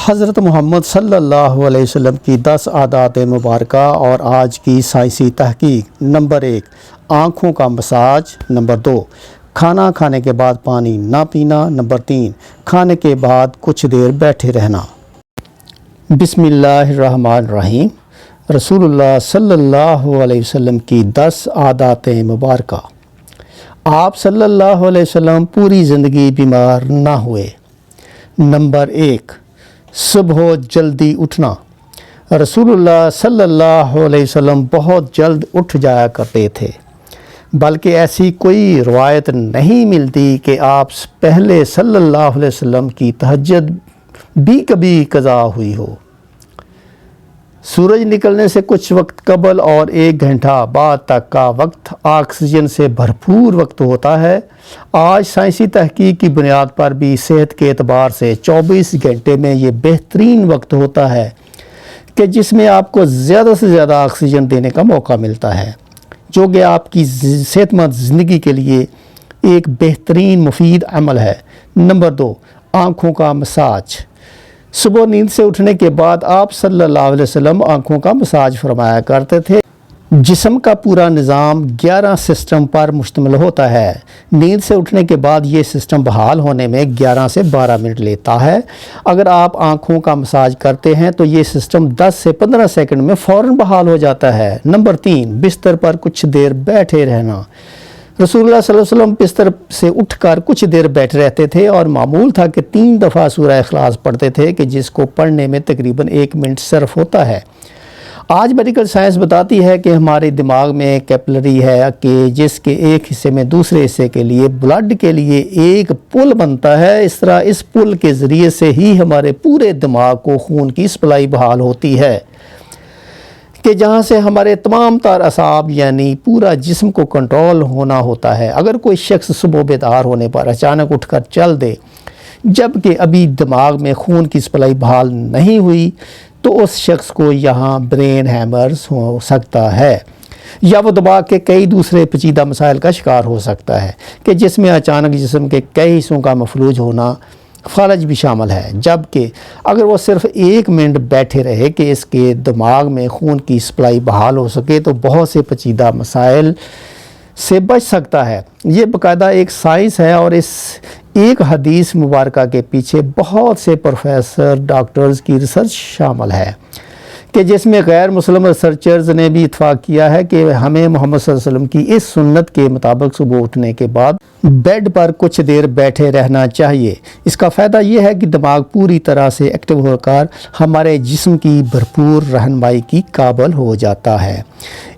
حضرت محمد صلی اللہ علیہ وسلم کی 10 عادات مبارکہ اور آج کی سائنسی تحقیق۔ نمبر 1، آنکھوں کا مساج۔ نمبر 2، کھانا کھانے کے بعد پانی نہ پینا۔ نمبر 3، کھانے کے بعد کچھ دیر بیٹھے رہنا۔ بسم اللہ الرحمن الرحیم۔ رسول اللہ صلی اللہ علیہ وسلم کی 10 عادات مبارکہ۔ آپ صلی اللہ علیہ وسلم پوری زندگی بیمار نہ ہوئے۔ نمبر 1، صبح جلدی اٹھنا۔ رسول اللہ صلی اللہ علیہ وسلم بہت جلد اٹھ جایا کرتے تھے، بلکہ ایسی کوئی روایت نہیں ملتی کہ آپ پہلے صلی اللہ علیہ وسلم کی تہجد بھی کبھی قضا ہوئی ہو۔ سورج نکلنے سے کچھ وقت قبل اور 1 گھنٹہ بعد تک کا وقت آکسیجن سے بھرپور وقت ہوتا ہے۔ آج سائنسی تحقیق کی بنیاد پر بھی صحت کے اعتبار سے 24 گھنٹے میں یہ بہترین وقت ہوتا ہے کہ جس میں آپ کو زیادہ سے زیادہ آکسیجن دینے کا موقع ملتا ہے، جو کہ آپ کی صحت مند زندگی کے لیے ایک بہترین مفید عمل ہے۔ نمبر 2، آنکھوں کا مساج۔ صبح نیند سے اٹھنے کے بعد آپ صلی اللہ علیہ وسلم آنکھوں کا مساج فرمایا کرتے تھے۔ جسم کا پورا نظام 11 سسٹم پر مشتمل ہوتا ہے۔ نیند سے اٹھنے کے بعد یہ سسٹم بحال ہونے میں 11 سے 12 منٹ لیتا ہے۔ اگر آپ آنکھوں کا مساج کرتے ہیں تو یہ سسٹم 10 سے 15 سیکنڈ میں فوراً بحال ہو جاتا ہے۔ نمبر 3، بستر پر کچھ دیر بیٹھے رہنا۔ رسول اللہ صلی اللہ علیہ وسلم بستر سے اٹھ کر کچھ دیر بیٹھے رہتے تھے اور معمول تھا کہ 3 دفعہ سورہ اخلاص پڑھتے تھے کہ جس کو پڑھنے میں تقریباً 1 منٹ صرف ہوتا ہے۔ آج میڈیکل سائنس بتاتی ہے کہ ہمارے دماغ میں کیپلری ہے کہ جس کے ایک حصے میں دوسرے حصے کے لیے بلڈ کے لیے ایک پل بنتا ہے۔ اس طرح اس پل کے ذریعے سے ہی ہمارے پورے دماغ کو خون کی سپلائی بحال ہوتی ہے کہ جہاں سے ہمارے تمام تر اعصاب یعنی پورا جسم کو کنٹرول ہونا ہوتا ہے۔ اگر کوئی شخص صبح بیدار ہونے پر اچانک اٹھ کر چل دے جبکہ ابھی دماغ میں خون کی سپلائی بحال نہیں ہوئی تو اس شخص کو یہاں برین ہیمرز ہو سکتا ہے، یا وہ دماغ کے کئی دوسرے پیچیدہ مسائل کا شکار ہو سکتا ہے کہ جس میں اچانک جسم کے کئی حصوں کا مفلوج ہونا فلج بھی شامل ہے۔ جبکہ اگر وہ صرف 1 منٹ بیٹھے رہے کہ اس کے دماغ میں خون کی سپلائی بحال ہو سکے تو بہت سے پیچیدہ مسائل سے بچ سکتا ہے۔ یہ باقاعدہ ایک سائنس ہے اور اس ایک حدیث مبارکہ کے پیچھے بہت سے پروفیسر ڈاکٹرز کی ریسرچ شامل ہے کہ جس میں غیر مسلم ریسرچرز نے بھی اتفاق کیا ہے کہ ہمیں محمد صلی اللہ علیہ وسلم کی اس سنت کے مطابق صبح اٹھنے کے بعد بیڈ پر کچھ دیر بیٹھے رہنا چاہیے۔ اس کا فائدہ یہ ہے کہ دماغ پوری طرح سے ایکٹیو ہو کر ہمارے جسم کی بھرپور رہنمائی کی قابل ہو جاتا ہے۔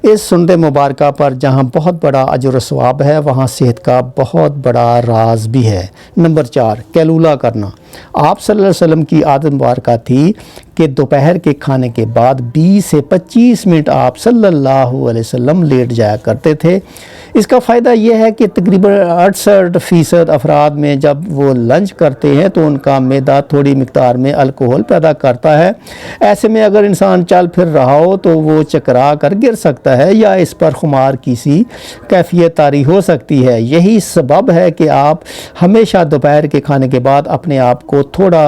اس سنت مبارکہ پر جہاں بہت بڑا اجر و ثواب ہے وہاں صحت کا بہت بڑا راز بھی ہے۔ نمبر 4، قیلولہ کرنا۔ آپ صلی اللہ علیہ وسلم کی عادت مبارکہ تھی کہ دوپہر کے کھانے کے بعد 20 سے 25 منٹ آپ صلی اللہ علیہ وسلم لیٹ جایا کرتے تھے۔ اس کا فائدہ یہ ہے کہ تقریباً 68% افراد میں جب وہ لنچ کرتے ہیں تو ان کا معدہ تھوڑی مقدار میں الکحل پیدا کرتا ہے۔ ایسے میں اگر انسان چل پھر رہا ہو تو وہ چکرا کر گر سکتا ہے یا اس پر خمار کی سی کیفیت طاری ہو سکتی ہے۔ یہی سبب ہے کہ آپ ہمیشہ دوپہر کے کھانے کے بعد اپنے آپ کو تھوڑا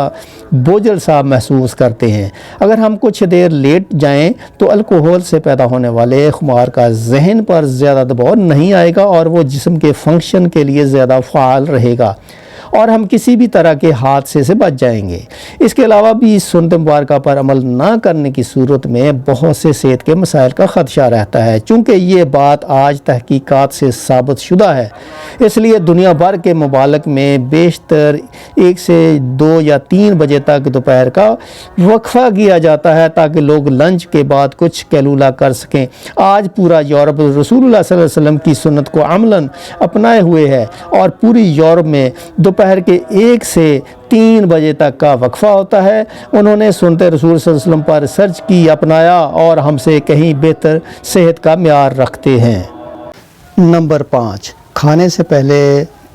بوجھل سا محسوس کرتے ہیں۔ اگر ہم کچھ دیر لیٹ جائیں تو الکحل سے پیدا ہونے والے خمار کا ذہن پر زیادہ دباؤ نہیں آئے گا اور وہ جسم کے فنکشن کے لیے زیادہ فعال رہے گا اور ہم کسی بھی طرح کے حادثے سے بچ جائیں گے۔ اس کے علاوہ بھی اس سنت مبارکہ پر عمل نہ کرنے کی صورت میں بہت سے صحت کے مسائل کا خدشہ رہتا ہے۔ چونکہ یہ بات آج تحقیقات سے ثابت شدہ ہے، اس لیے دنیا بھر کے ممالک میں بیشتر 1 سے 2 یا 3 بجے تک دوپہر کا وقفہ کیا جاتا ہے تاکہ لوگ لنچ کے بعد کچھ قیلولہ کر سکیں۔ آج پورا یورپ رسول اللہ صلی اللہ علیہ وسلم کی سنت کو عملاً اپنائے ہوئے ہے اور پوری یورپ میں دوپہر کے 1 سے 3 بجے تک کا وقفہ ہوتا ہے۔ انہوں نے سنت رسول صلی اللہ علیہ وسلم پر ریسرچ کی، اپنایا اور ہم سے کہیں بہتر صحت کا معیار رکھتے ہیں۔ نمبر 5، کھانے سے پہلے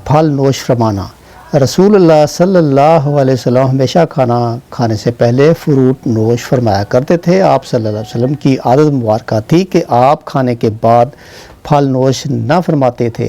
پھل نوش فرمانا۔ رسول اللہ صلی اللہ علیہ وسلم ہمیشہ کھانا کھانے سے پہلے فروٹ نوش فرمایا کرتے تھے۔ آپ صلی اللہ علیہ وسلم کی عادت مبارکہ تھی کہ آپ کھانے کے بعد پھل نوش نہ فرماتے تھے۔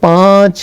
5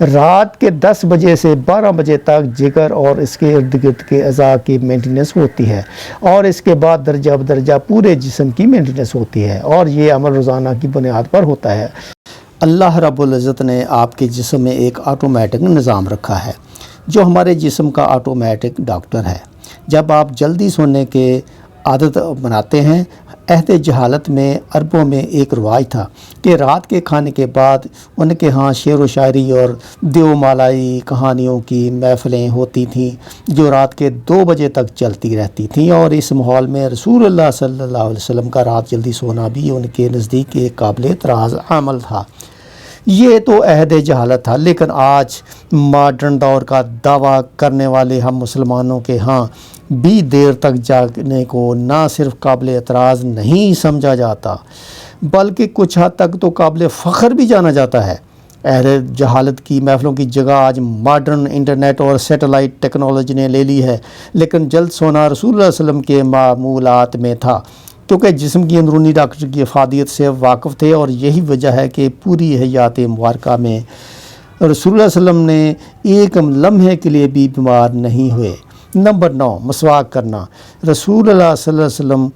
رات کے 10 بجے سے 12 بجے تک جگر اور اس کے ارد گرد کے اعضاء کی مینٹیننس ہوتی ہے، اور اس کے بعد درجہ بدرجہ پورے جسم کی مینٹیننس ہوتی ہے، اور یہ عمل روزانہ کی بنیاد پر ہوتا ہے۔ اللہ رب العزت نے آپ کے جسم میں ایک آٹومیٹک نظام رکھا ہے جو ہمارے جسم کا آٹومیٹک ڈاکٹر ہے۔ جب آپ جلدی سونے کے عادت بناتے ہیں، عہد جہالت میں عربوں میں ایک رواج تھا کہ رات کے کھانے کے بعد ان کے ہاں شعر و شاعری اور دیو مالائی کہانیوں کی محفلیں ہوتی تھیں جو رات کے 2 بجے تک چلتی رہتی تھیں، اور اس ماحول میں رسول اللہ صلی اللہ علیہ وسلم کا رات جلدی سونا بھی ان کے نزدیک ایک قابل اعتراض عمل تھا۔ یہ تو عہد جہالت تھا، لیکن آج ماڈرن دور کا دعویٰ کرنے والے ہم مسلمانوں کے ہاں بھی دیر تک جاگنے کو نہ صرف قابل اعتراض نہیں سمجھا جاتا بلکہ کچھ حد تک تو قابل فخر بھی جانا جاتا ہے۔ عہد جہالت کی محفلوں کی جگہ آج ماڈرن انٹرنیٹ اور سیٹلائٹ ٹیکنالوجی نے لے لی ہے، لیکن جلد سونا رسول اللہ علیہ وسلم کے معمولات میں تھا، کیونکہ جسم کی اندرونی ڈاکٹر کی افادیت سے واقف تھے، اور یہی وجہ ہے کہ پوری حیات مبارکہ میں رسول اللہ علیہ وسلم نے ایک لمحے کے لیے بھی بیمار نہیں ہوئے۔ نمبر 9، مسواک کرنا۔ رسول اللہ صلی اللہ علیہ وسلم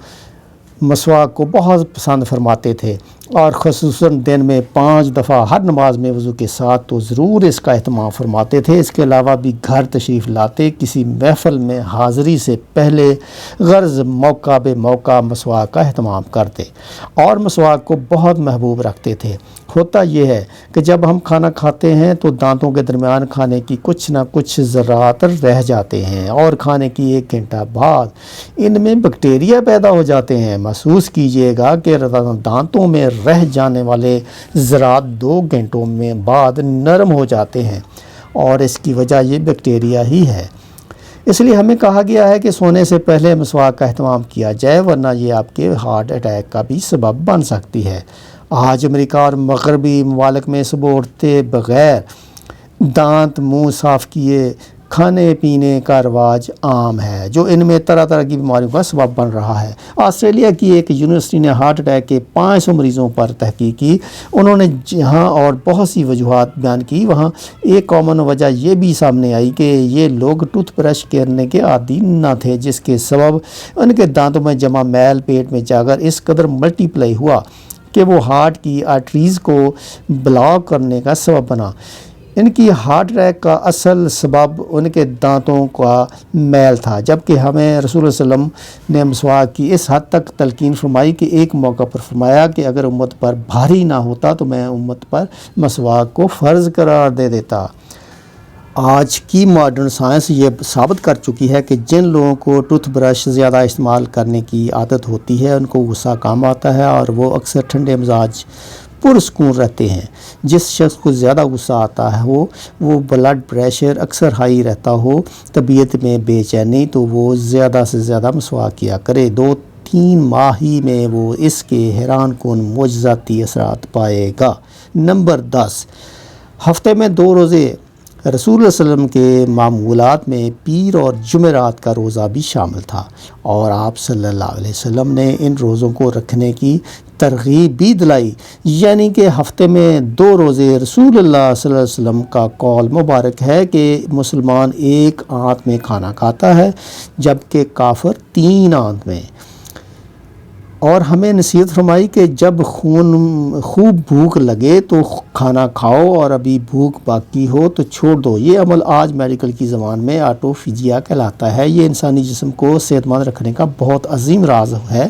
مسواک کو بہت پسند فرماتے تھے، اور خصوصاً دن میں 5 دفعہ ہر نماز میں وضو کے ساتھ تو ضرور اس کا اہتمام فرماتے تھے۔ اس کے علاوہ بھی گھر تشریف لاتے کسی محفل میں حاضری سے پہلے غرض موقع بے موقع مسواک کا اہتمام کرتے، اور مسواک کو بہت محبوب رکھتے تھے۔ ہوتا یہ ہے کہ جب ہم کھانا کھاتے ہیں تو دانتوں کے درمیان کھانے کی کچھ نہ کچھ ذرات رہ جاتے ہیں، اور کھانے کی 1 گھنٹہ بعد ان میں بیکٹیریا پیدا ہو جاتے ہیں۔ محسوس کیجئے گا کہ دانتوں میں رہ جانے والے ذرات 2 گھنٹوں میں بعد نرم ہو جاتے ہیں، اور اس کی وجہ یہ بیکٹیریا ہی ہے۔ اس لیے ہمیں کہا گیا ہے کہ سونے سے پہلے مسواک کا اہتمام کیا جائے، ورنہ یہ آپ کے ہارٹ اٹیک کا بھی سبب بن سکتی ہے۔ آج امریکہ اور مغربی ممالک میں صبح اٹھتے بغیر دانت منہ صاف کیے کھانے پینے کا رواج عام ہے، جو ان میں طرح طرح کی بیماریوں کا سبب بن رہا ہے۔ آسٹریلیا کی ایک یونیورسٹی نے ہارٹ اٹیک کے 500 مریضوں پر تحقیق کی۔ انہوں نے جہاں اور بہت سی وجوہات بیان کی، وہاں ایک کامن وجہ یہ بھی سامنے آئی کہ یہ لوگ ٹوتھ برش کرنے کے عادی نہ تھے، جس کے سبب ان کے دانتوں میں جمع میل پیٹ میں جا کر اس قدر ملٹی پلائی ہوا کہ وہ ہارٹ کی آرٹریز کو بلاک کرنے کا سبب بنا۔ ان کی ہارٹ اٹیک کا اصل سبب ان کے دانتوں کا میل تھا، جبکہ ہمیں رسول اللہ علیہ وسلم نے مسواک کی اس حد تک تلقین فرمائی کہ ایک موقع پر فرمایا کہ اگر امت پر بھاری نہ ہوتا تو میں امت پر مسواک کو فرض قرار دے دیتا۔ آج کی ماڈرن سائنس یہ ثابت کر چکی ہے کہ جن لوگوں کو ٹوتھ برش زیادہ استعمال کرنے کی عادت ہوتی ہے ان کو غصہ کم آتا ہے، اور وہ اکثر ٹھنڈے مزاج پرسکون رہتے ہیں۔ جس شخص کو زیادہ غصہ آتا ہے وہ بلڈ پریشر اکثر ہائی رہتا ہو، طبیعت میں بے چینی، تو وہ زیادہ سے زیادہ مسواک کیا کرے۔ 2-3 ماہ ہی میں وہ اس کے حیران کن معجزاتی اثرات پائے گا۔ نمبر 10، ہفتے میں 2 روزے۔ رسول اللہ صلی اللہ علیہ وسلم کے معمولات میں پیر اور جمعرات کا روزہ بھی شامل تھا، اور آپ صلی اللہ علیہ وسلم نے ان روزوں کو رکھنے کی ترغیب بھی دلائی، یعنی کہ ہفتے میں 2 روزے۔ رسول اللہ صلی اللہ علیہ وسلم کا قول مبارک ہے کہ مسلمان 1 آنت میں کھانا کھاتا ہے جبکہ کافر 3 آنت میں، اور ہمیں نصیحت فرمائی کہ جب خوب بھوک لگے تو کھانا کھاؤ، اور ابھی بھوک باقی ہو تو چھوڑ دو۔ یہ عمل آج میڈیکل کی زبان میں آٹوفیجیا کہلاتا ہے۔ یہ انسانی جسم کو صحت مند رکھنے کا بہت عظیم راز ہے۔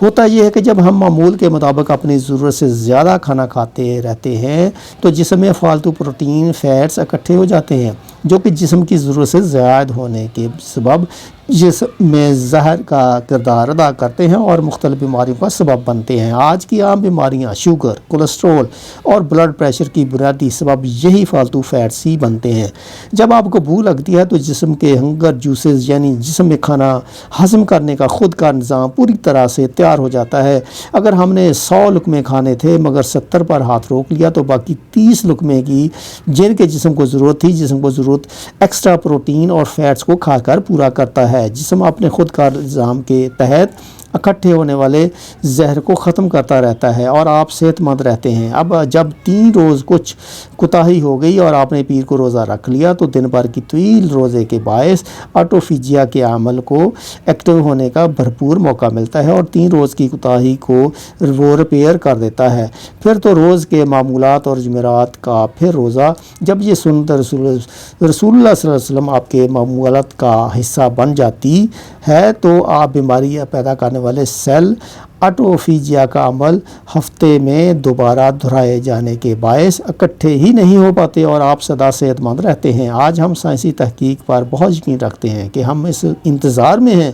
ہوتا یہ ہے کہ جب ہم معمول کے مطابق اپنی ضرورت سے زیادہ کھانا کھاتے رہتے ہیں تو جسم میں فالتو پروٹین فیٹس اکٹھے ہو جاتے ہیں، جو کہ جسم کی ضرورت سے زائد ہونے کے سبب جسم میں زہر کا کردار ادا کرتے ہیں اور مختلف بیماریوں کا سبب بنتے ہیں۔ آج کی عام بیماریاں شوگر، کولیسٹرول اور بلڈ پریشر کی بنیادی سبب یہی فالتو فیٹس ہی بنتے ہیں۔ جب آپ کو بھوک لگتی ہے تو جسم کے ہنگر جوسز یعنی جسم میں کھانا ہضم کرنے کا خود کا نظام پوری طرح سے تیار ہو جاتا ہے۔ اگر ہم نے 100 لقمے کھانے تھے مگر 70 پر ہاتھ روک لیا تو باقی 30 لقمے کی جن کے جسم کو ضرورت تھی، جسم کو ضرورت ایکسٹرا پروٹین اور فیٹس کو کھا کر پورا کرتا ہے۔ جسم اپنے خود کار نظام کے تحت اکٹھے ہونے والے زہر کو ختم کرتا رہتا ہے اور آپ صحت مند رہتے ہیں۔ اب جب 3 روز کچھ کوتاہی ہو گئی اور آپ نے پیر کو روزہ رکھ لیا تو دن بھر کی طویل روزے کے باعث آٹوفیجیا کے عمل کو ایکٹیو ہونے کا بھرپور موقع ملتا ہے اور 3 روز کی کوتاہی کو وہ ریپیئر کر دیتا ہے۔ پھر تو روز کے معمولات اور جمعرات کا پھر روزہ، جب یہ سنت رسول اللہ صلی اللہ علیہ وسلم آپ کے معمولات کا حصہ بن جاتی ہے تو آپ بیماری پیدا کرنے والے سیل آٹوفیجیا کا عمل ہفتے میں دوبارہ دہرائے جانے کے باعث اکٹھے ہی نہیں ہو پاتے اور آپ سدا صحت مند رہتے ہیں۔ آج ہم سائنسی تحقیق پر بہت یقین رکھتے ہیں کہ ہم اس انتظار میں ہیں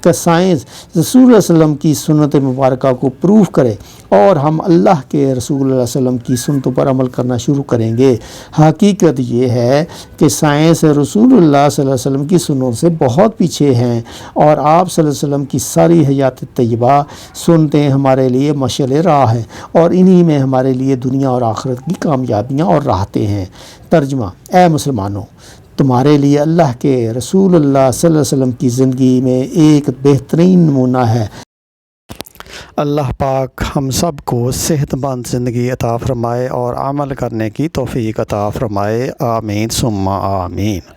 کہ سائنس رسول اللہ علیہ وسلم کی سنت مبارکہ کو پروف کرے اور ہم اللہ کے رسول اللہ علیہ وسلم کی سنتوں پر عمل کرنا شروع کریں گے۔ حقیقت یہ ہے کہ سائنس رسول اللہ صلی اللہ علیہ وسلم کی سنت سے بہت پیچھے ہیں اور آپ صلی اللہ علیہ وسلم کی ساری حیات طیبہ سنتیں ہمارے لیے مشعل راہ ہیں اور انہی میں ہمارے لیے دنیا اور آخرت کی کامیابیاں اور راحتیں ہیں۔ ترجمہ: اے مسلمانوں، تمہارے لیے اللہ کے رسول اللہ صلی اللہ علیہ وسلم کی زندگی میں ایک بہترین نمونہ ہے۔ اللہ پاک ہم سب کو صحت مند زندگی عطا فرمائے اور عمل کرنے کی توفیق عطا فرمائے۔ آمین ثم آمین۔